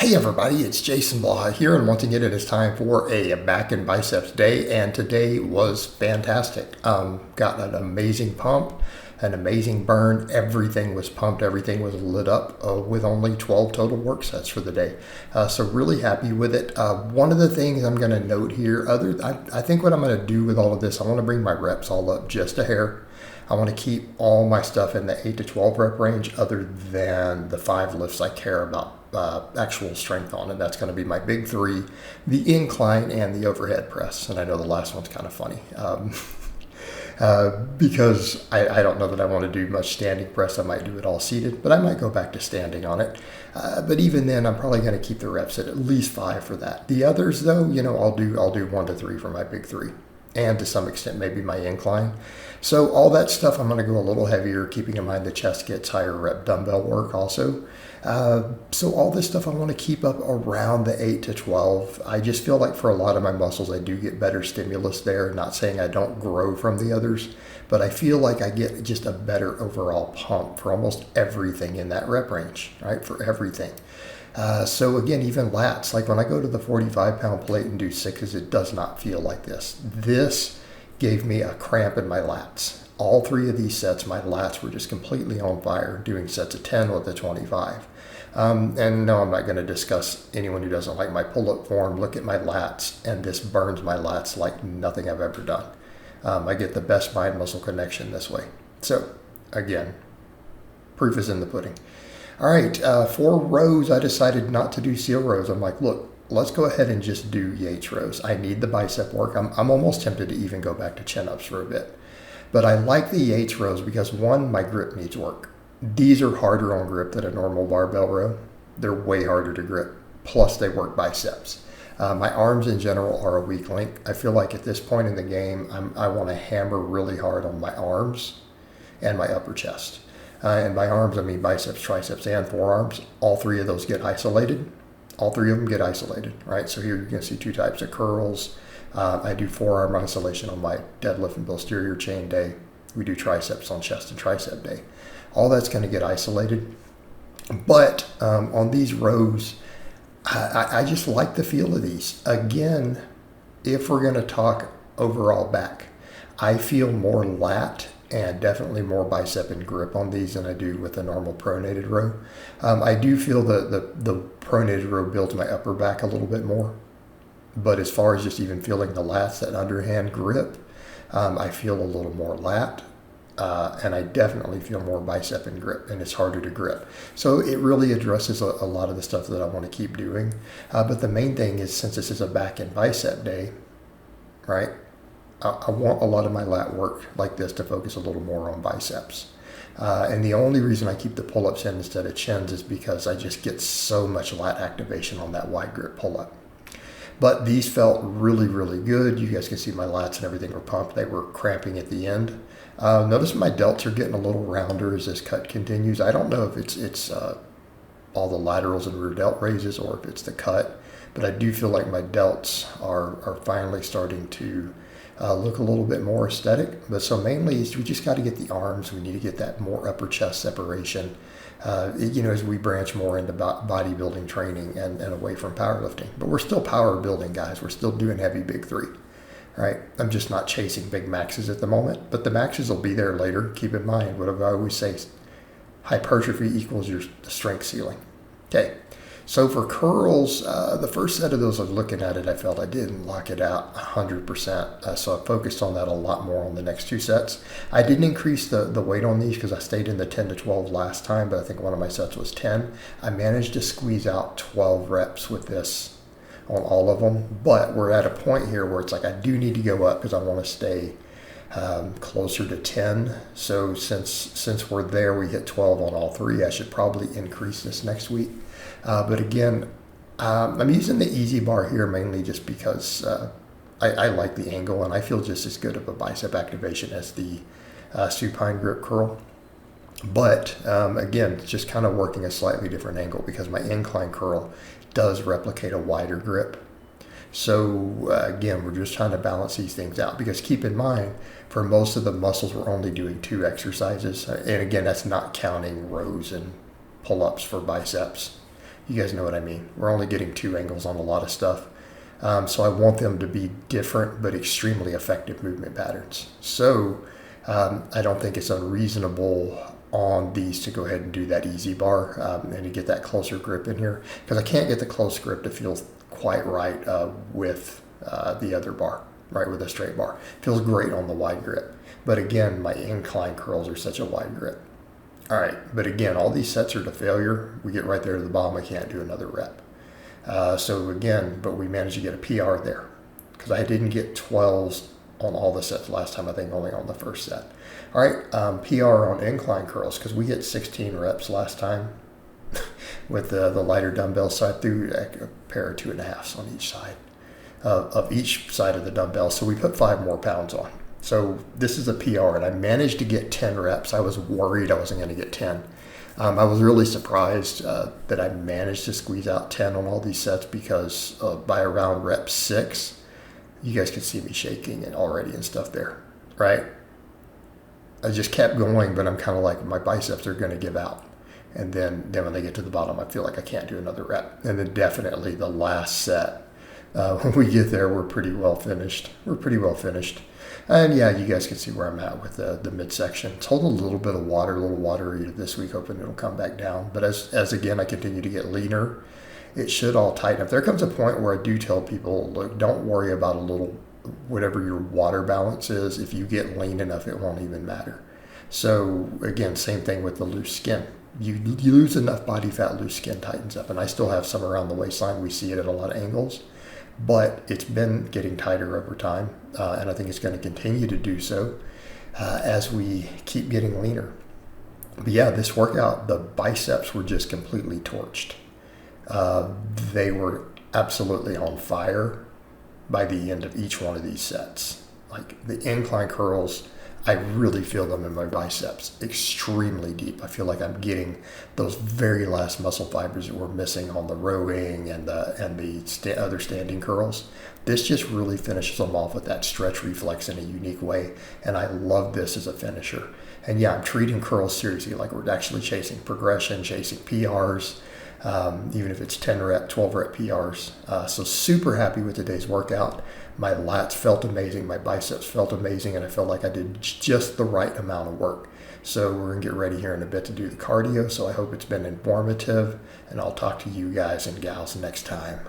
Hey everybody, it's Jason Blaha here, and once again it is time for a back and biceps day, and today was fantastic. Got an amazing pump, an amazing burn. Everything was pumped, everything was lit up with only 12 total work sets for the day. So really happy with it. One of the things I'm going to note here, I think what I'm going to do with all of this, I want to bring my reps all up just a hair. I want to keep all my stuff in the 8 to 12 rep range other than the 5 lifts I care about actual strength on, and that's going to be my big 3, the incline and the overhead press. And I know the last one's kind of funny because I don't know that I want to do much standing press. I might do it all seated, but I might go back to standing on it. But even then, I'm probably going to keep the reps at least 5 for that. The others, though, I'll do 1 to 3 for my big 3. And to some extent, maybe my incline. So all that stuff, I'm going to go a little heavier, keeping in mind the chest gets higher rep dumbbell work also. So all this stuff I want to keep up around the 8 to 12. I just feel like for a lot of my muscles, I do get better stimulus there. Not saying I don't grow from the others, but I feel like I get just a better overall pump for almost everything in that rep range, right? For everything. So again, even lats, like when I go to the 45-pound plate and do 6s, it does not feel like this. This gave me a cramp in my lats. All 3 of these sets, my lats were just completely on fire, doing sets of 10 with the 25. And no, I'm not going to discuss anyone who doesn't like my pull-up form. Look at my lats, and this burns my lats like nothing I've ever done. I get the best mind-muscle connection this way. So again, proof is in the pudding. All right, for rows, I decided not to do seal rows. I'm like, look, let's go ahead and just do Yates rows. I need the bicep work. I'm almost tempted to even go back to chin-ups for a bit. But I like the Yates rows because, one, my grip needs work. These are harder on grip than a normal barbell row. They're way harder to grip. Plus, they work biceps. My arms in general are a weak link. I feel like at this point in the game, I want to hammer really hard on my arms and my upper chest. And by arms, I mean biceps, triceps, and forearms. All 3 of those get isolated. All 3 of them get isolated, right? So here you can see 2 types of curls. I do forearm isolation on my deadlift and posterior chain day. We do triceps on chest and tricep day. All that's going to get isolated. But on these rows, I just like the feel of these. Again, if we're going to talk overall back, I feel more lat and definitely more bicep and grip on these than I do with a normal pronated row. I do feel the pronated row builds my upper back a little bit more. But as far as just even feeling the lats, that underhand grip, I feel a little more lat. And I definitely feel more bicep and grip, and it's harder to grip. So it really addresses a lot of the stuff that I want to keep doing. But the main thing is, since this is a back and bicep day, right? I want a lot of my lat work like this to focus a little more on biceps. And the only reason I keep the pull-ups in instead of chins is because I just get so much lat activation on that wide grip pull-up. But these felt really, really good. You guys can see my lats and everything were pumped. They were cramping at the end. Notice my delts are getting a little rounder as this cut continues. I don't know if it's all the laterals and rear delt raises or if it's the cut, but I do feel like my delts are finally starting to look a little bit more aesthetic. But so mainly we just got to get the arms. We need to get that more upper chest separation, as we branch more into bodybuilding training and away from powerlifting. But we're still power building, guys. We're still doing heavy big 3, right? I'm just not chasing big maxes at the moment, but the maxes will be there later. Keep in mind, what I always say, hypertrophy equals your strength ceiling. Okay. So for curls, the first set of those I was looking at it, I felt I didn't lock it out 100%. So I focused on that a lot more on the next 2 sets. I didn't increase the weight on these because I stayed in the 10 to 12 last time, but I think one of my sets was 10. I managed to squeeze out 12 reps with this on all of them, but we're at a point here where it's like I do need to go up because I want to stay closer to 10. So since we're there, we hit 12 on all 3. I should probably increase this next week. But again, I'm using the easy bar here mainly just because I like the angle and I feel just as good of a bicep activation as the supine grip curl. But again, just kind of working a slightly different angle because my incline curl does replicate a wider grip. So again, we're just trying to balance these things out because keep in mind, for most of the muscles, we're only doing 2 exercises. And again, that's not counting rows and pull-ups for biceps. You guys know what I mean. We're only getting 2 angles on a lot of stuff. So I want them to be different but extremely effective movement patterns. So I don't think it's unreasonable on these to go ahead and do that easy bar and to get that closer grip in here, because I can't get the close grip to feel quite right with the other bar, right, with a straight bar. Feels great on the wide grip. But again, my incline curls are such a wide grip. All right, but again, all these sets are to failure. We get right there to the bottom. I can't do another rep. So again, but we managed to get a PR there, because I didn't get 12s on all the sets last time. I think only on the first set. All right, PR on incline curls, because we hit 16 reps last time with the lighter dumbbells. So I threw a pair of 2.5s on each side of each side of the dumbbell. So we put 5 more pounds on. So this is a PR, and I managed to get 10 reps. I was worried I wasn't going to get 10. I was really surprised that I managed to squeeze out 10 on all these sets, because by around rep 6, you guys could see me shaking and already and stuff there, right? I just kept going, but I'm kind of like, my biceps are going to give out. And then when they get to the bottom, I feel like I can't do another rep. And then definitely the last set, when we get there, we're pretty well finished. And yeah, you guys can see where I'm at with the midsection. It's holding a little bit of water, a little watery this week, hoping it'll come back down. But as again, I continue to get leaner, it should all tighten up. There comes a point where I do tell people, look, don't worry about a little, whatever your water balance is. If you get lean enough, it won't even matter. So again, same thing with the loose skin. You lose enough body fat, loose skin tightens up. And I still have some around the waistline. We see it at a lot of angles. But it's been getting tighter over time, and I think it's going to continue to do so as we keep getting leaner. But yeah, this workout, the biceps were just completely torched. They were absolutely on fire by the end of each one of these sets. Like the incline curls, I really feel them in my biceps extremely deep. I feel like I'm getting those very last muscle fibers that were missing on the rowing and the other standing curls. This just really finishes them off with that stretch reflex in a unique way, and I love this as a finisher. And yeah, I'm treating curls seriously, like we're actually chasing progression, chasing PRs, even if it's 10 rep, 12 rep PRs. So super happy with today's workout. My lats felt amazing, my biceps felt amazing, and I felt like I did just the right amount of work. So we're going to get ready here in a bit to do the cardio, so I hope it's been informative, and I'll talk to you guys and gals next time.